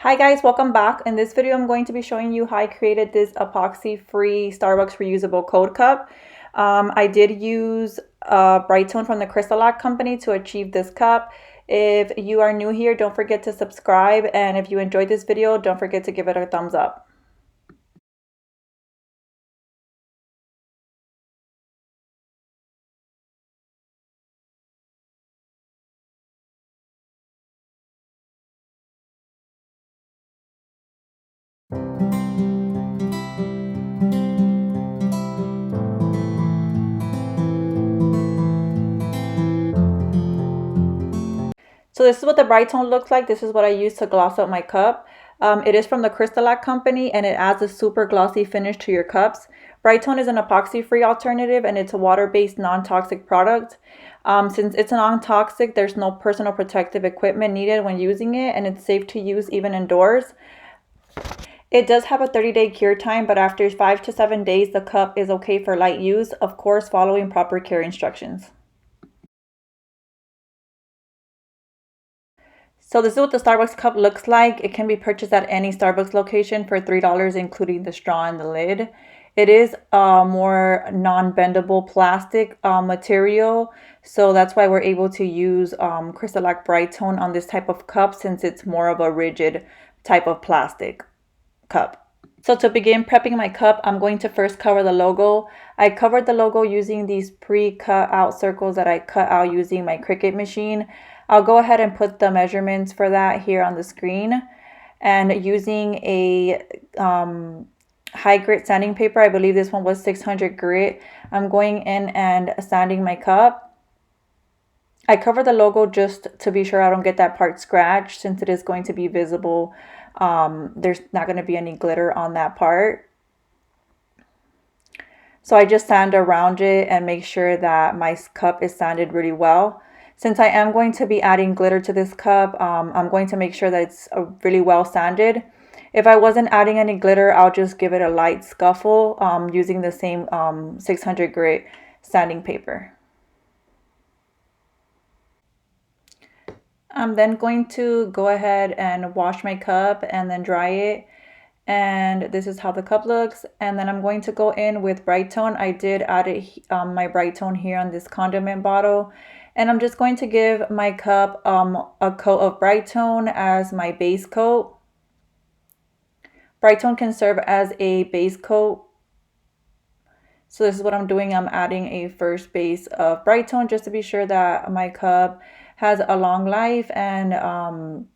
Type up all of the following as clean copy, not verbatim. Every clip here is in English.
Hi guys, welcome back. In this video, I'm going to be showing you how I created this epoxy-free Starbucks reusable cold cup. I did use Brite Tone from the Crystalac company to achieve this cup. If you are new here, don't forget to subscribe. And if you enjoyed this video, don't forget to give it a thumbs up. So this is what the Brite Tone looks like. This is what I use to gloss up my cup. It is from the Crystalac company and it adds a super glossy finish to your cups. Brite Tone is an epoxy-free alternative and it's a water-based non-toxic product. Since it's non-toxic, there's no personal protective equipment needed when using it and it's safe to use even indoors. It does have a 30-day cure time, but after 5 to 7 days, the cup is okay for light use, of course, following proper care instructions. So this is what the Starbucks cup looks like. It can be purchased at any Starbucks location for $3, including the straw and the lid. It is a more non-bendable plastic material, so that's why we're able to use Crystalac Brite Tone on this type of cup, since it's more of a rigid type of plastic cup. So to begin prepping my cup, I'm going to first cover the logo. I covered the logo using these pre-cut out circles that I cut out using my Cricut machine. I'll go ahead and put the measurements for that here on the screen. And using a high grit sanding paper, I believe this one was 600 grit, I'm going in and sanding my cup. I cover the logo just to be sure I don't get that part scratched, since it is going to be visible. There's not going to be any glitter on that part. So I just sand around it and make sure that my cup is sanded really well. Since I am going to be adding glitter to this cup, I'm going to make sure that it's really well sanded. If I wasn't adding any glitter, I'll just give it a light scuffle using the same 600 grit sanding paper. I'm then going to go ahead and wash my cup and then dry it. And this is how the cup looks. And then I'm going to go in with Brite Tone. I did add it, my Brite Tone here on this condiment bottle. And I'm just going to give my cup a coat of Brite Tone as my base coat. Brite Tone can serve as a base coat. So this is what I'm doing. I'm adding a first base of Brite Tone just to be sure that my cup has a long life and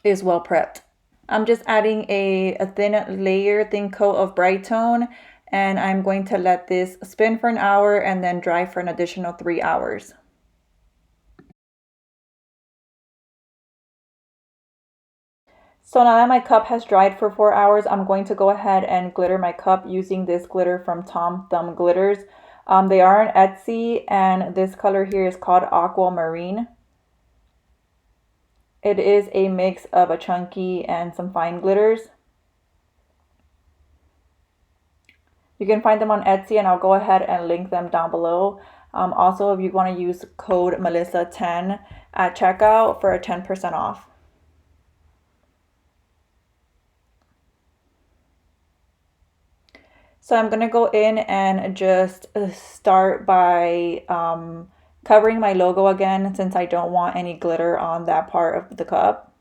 is well prepped. I'm just adding a thin coat of Brite Tone, and I'm going to let this spin for an hour and then dry for an additional 3 hours. So now that my cup has dried for 4 hours, I'm going to go ahead and glitter my cup using this glitter from Tom Thumb Glitters. They are on Etsy, and this color here is called Aquamarine. It is a mix of a chunky and some fine glitters. You can find them on Etsy, and I'll go ahead and link them down below. Also, if you want to use code Melissa10 at checkout for a 10% off. So I'm going to go in and just start by covering my logo again, since I don't want any glitter on that part of the cup.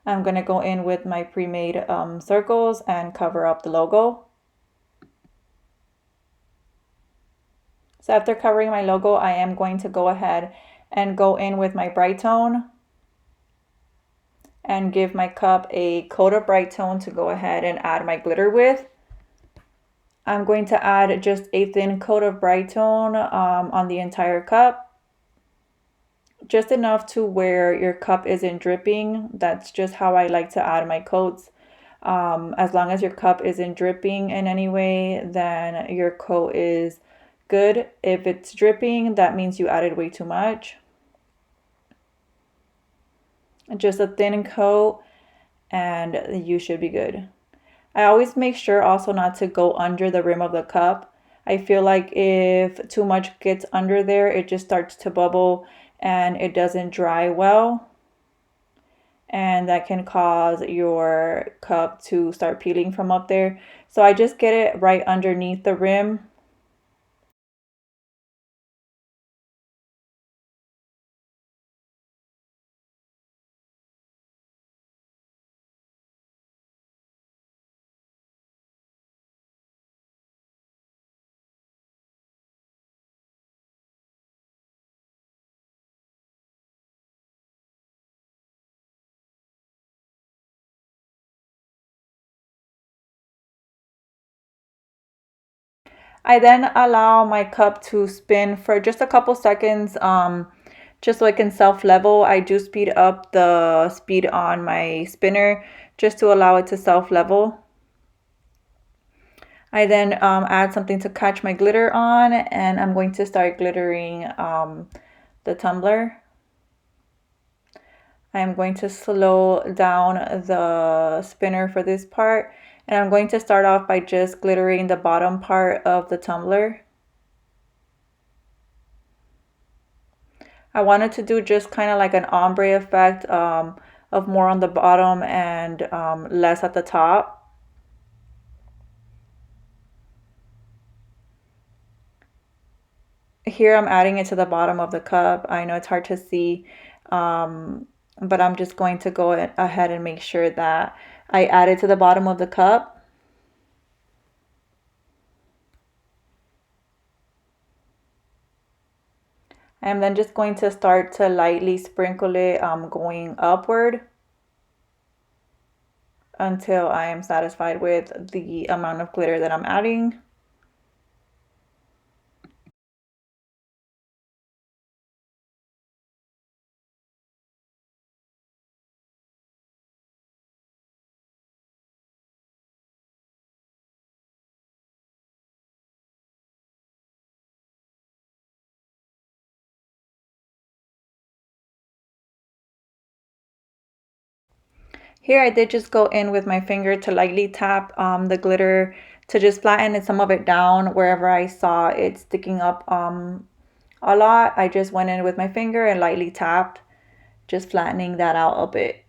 I'm going to go in with my pre-made circles and cover up the logo. So after covering my logo, I am going to go ahead and go in with my Brite Tone and give my cup a coat of Brite Tone to go ahead and add my glitter with. I'm going to add just a thin coat of Brite Tone on the entire cup. Just enough to where your cup isn't dripping. That's just how I like to add my coats. As long as your cup isn't dripping in any way, then your coat is good. If it's dripping, that means you added way too much. Just a thin coat and you should be good. I always make sure also not to go under the rim of the cup. I feel like if too much gets under there, it just starts to bubble and it doesn't dry well. and that can cause your cup to start peeling from up there. So I just get it right underneath the rim. I then allow my cup to spin for just a couple seconds, just so it can self-level. I do speed up the speed on my spinner just to allow it to self-level. I then add something to catch my glitter on, and I'm going to start glittering the tumbler. I'm going to slow down the spinner for this part, and I'm going to start off by just glittering the bottom part of the tumbler. I wanted to do just kind of like an ombre effect, of more on the bottom and less at the top. Here I'm adding it to the bottom of the cup. I know it's hard to see, but I'm just going to go ahead and make sure that I add it to the bottom of the cup. I'm then just going to start to lightly sprinkle it, going upward until I am satisfied with the amount of glitter that I'm adding. Here I did just go in with my finger to lightly tap the glitter to just flatten some of it down wherever I saw it sticking up a lot. I just went in with my finger and lightly tapped, just flattening that out a bit.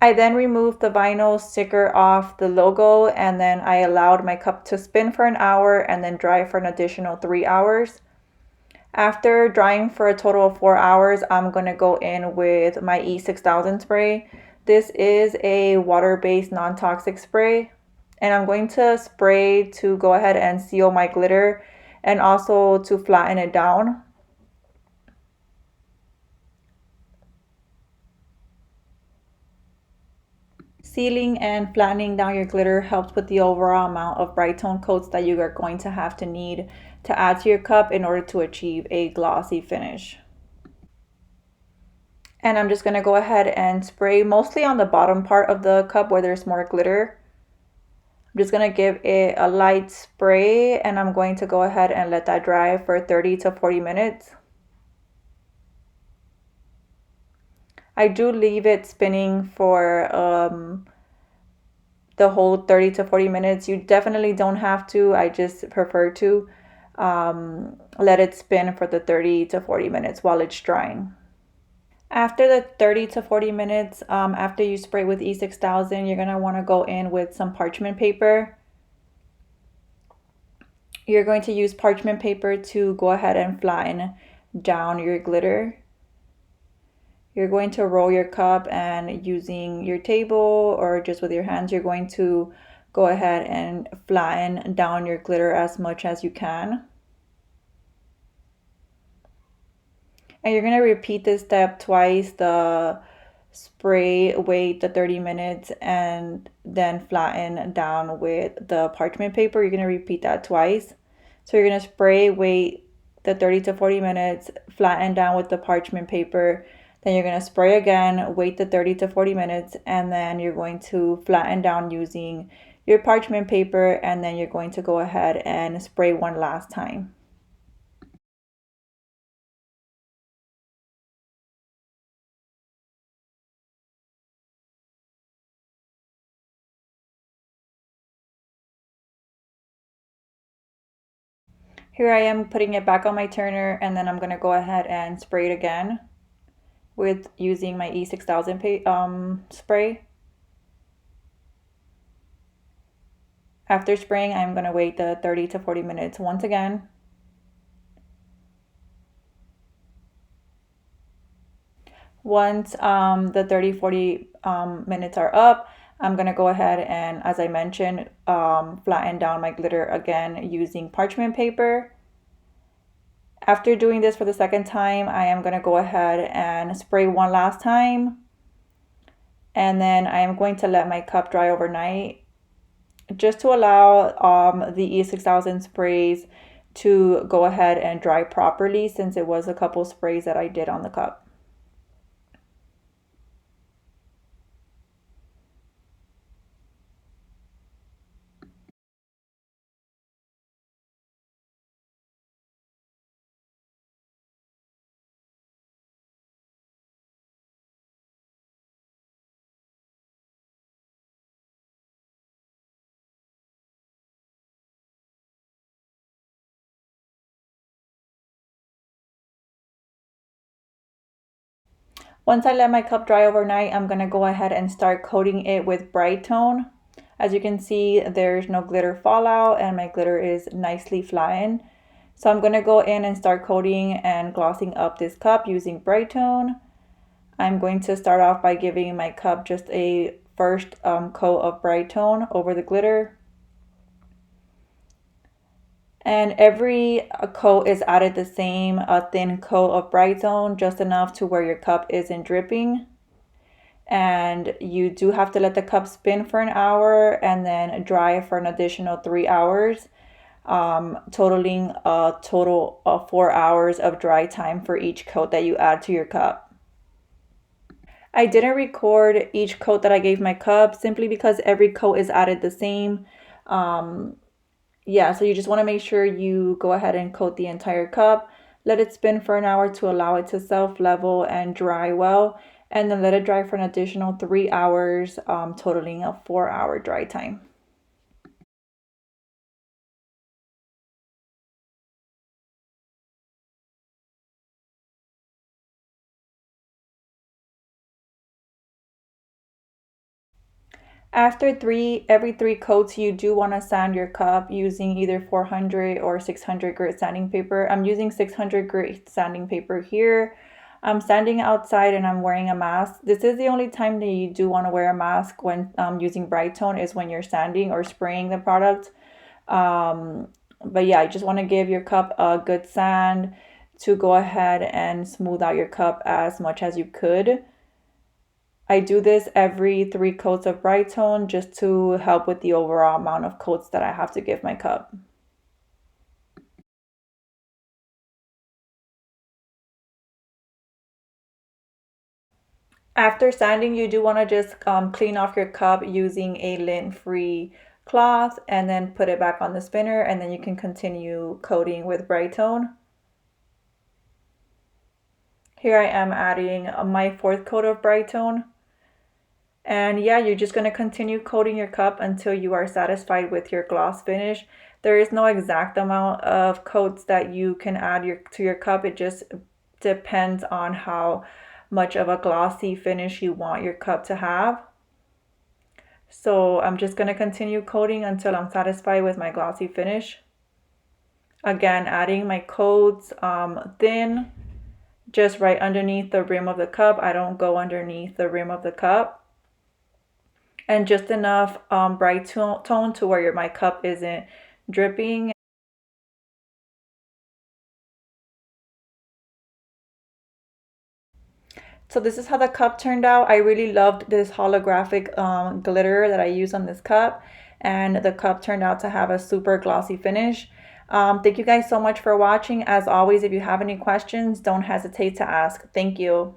I then removed the vinyl sticker off the logo, and then I allowed my cup to spin for an hour and then dry for an additional 3 hours. After drying for a total of 4 hours, I'm going to go in with my E6000 spray. This is a water-based non-toxic spray, and I'm going to spray to go ahead and seal my glitter and also to flatten it down. Sealing and flattening down your glitter helps with the overall amount of Brite Tone coats that you are going to have to need to add to your cup in order to achieve a glossy finish. And I'm just going to go ahead and spray mostly on the bottom part of the cup where there's more glitter. I'm just going to give it a light spray, and I'm going to go ahead and let that dry for 30 to 40 minutes. I do leave it spinning for the whole 30 to 40 minutes. You definitely don't have to. I just prefer to let it spin for the 30 to 40 minutes while it's drying. After the 30 to 40 minutes, after you spray with E6000, you're going to want to go in with some parchment paper. You're going to use parchment paper to go ahead and flatten down your glitter. You're going to roll your cup, and using your table or just with your hands, you're going to go ahead and flatten down your glitter as much as you can. And you're going to repeat this step twice. The spray, wait the 30 minutes, and then flatten down with the parchment paper. You're going to repeat that twice. So you're going to spray, wait the 30 to 40 minutes, flatten down with the parchment paper. Then you're going to spray again, wait the 30 to 40 minutes, and then you're going to flatten down using your parchment paper, and then you're going to go ahead and spray one last time. Here I am putting it back on my turner, and then I'm going to go ahead and spray it again. with using my E6000 spray. After spraying, I'm going to wait the 30 to 40 minutes once again. Once the 30-40 minutes are up, I'm going to go ahead and, as I mentioned, flatten down my glitter again using parchment paper. After doing this for the second time, I am going to go ahead and spray one last time. And then I am going to let my cup dry overnight just to allow the E6000 sprays to go ahead and dry properly, since it was a couple sprays that I did on the cup. Once I let my cup dry overnight, I'm going to go ahead and start coating it with Brite Tone. As you can see, there's no glitter fallout and my glitter is nicely flattened. So I'm going to go in and start coating and glossing up this cup using Brite Tone. I'm going to start off by giving my cup just a first coat of Brite Tone over the glitter. And every coat is added the same, a thin coat of Brite Tone, just enough to where your cup isn't dripping. And you do have to let the cup spin for an hour and then dry for an additional 3 hours, totaling a total of 4 hours of dry time for each coat that you add to your cup. I didn't record each coat that I gave my cup simply because every coat is added the same. Yeah, so you just want to make sure you go ahead and coat the entire cup, let it spin for an hour to allow it to self-level and dry well, and then let it dry for an additional 3 hours, totaling a 4-hour dry time. After every three coats, you do want to sand your cup using either 400 or 600 grit sanding paper. I'm using 600 grit sanding paper here. I'm standing outside and I'm wearing a mask. This is the only time that you do want to wear a mask when using Brite Tone, is when you're sanding or spraying the product. But yeah, you just want to give your cup a good sand to go ahead and smooth out your cup as much as you could. I do this every 3 coats of Brite Tone just to help with the overall amount of coats that I have to give my cup. After sanding, you do want to just clean off your cup using a lint-free cloth and then put it back on the spinner, and then you can continue coating with Brite Tone. Here I am adding my 4th coat of Brite Tone. And yeah, you're just going to continue coating your cup until you are satisfied with your gloss finish. There is no exact amount of coats that you can add to your cup. It just depends on how much of a glossy finish you want your cup to have. So I'm just going to continue coating until I'm satisfied with my glossy finish. Again, adding my coats thin, just right underneath the rim of the cup. I don't go underneath the rim of the cup. And just enough Brite Tone to where my cup isn't dripping. So this is how the cup turned out. I really loved this holographic glitter that I used on this cup, and the cup turned out to have a super glossy finish. Thank you guys so much for watching. As always, if you have any questions, don't hesitate to ask. Thank you.